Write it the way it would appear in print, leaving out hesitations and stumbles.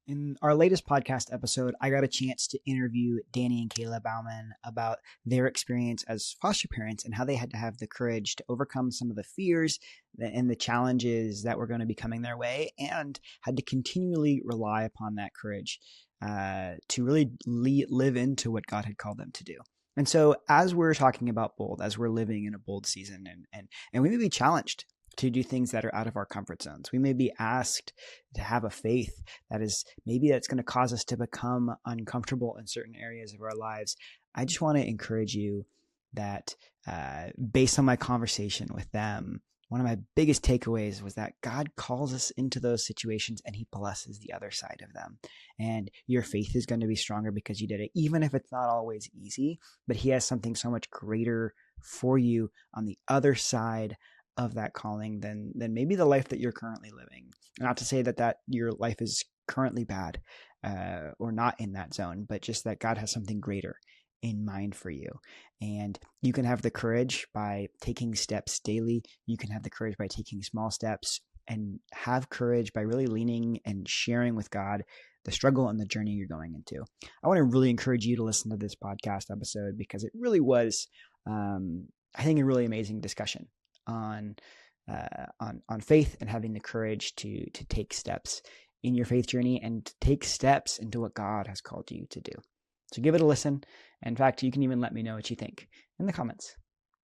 In our latest podcast episode, I got a chance to interview Danny and Kayla Bauman about their experience as foster parents and how they had to have the courage to overcome some of the fears and the challenges that were going to be coming their way, and had to continually rely upon that courage to really live into what God had called them to do. And so, as we're talking about bold, as we're living in a bold season, and we may be challenged to do things that are out of our comfort zones. We may be asked to have a faith that's going to cause us to become uncomfortable in certain areas of our lives. I just want to encourage you that based on my conversation with them, one of my biggest takeaways was that God calls us into those situations and he blesses the other side of them. And your faith is going to be stronger because you did it, even if it's not always easy, but he has something so much greater for you on the other side of that calling than maybe the life that you're currently living. Not to say that your life is currently bad or not in that zone, but just that God has something greater in mind for you. And you can have the courage by taking steps daily. You can have the courage by taking small steps, and have courage by really leaning and sharing with God the struggle and the journey you're going into. I want to really encourage you to listen to this podcast episode because it really was, I think, a really amazing discussion on faith and having the courage to take steps in your faith journey and to take steps into what God has called you to do. So give it a listen. In fact, you can even let me know what you think in the comments.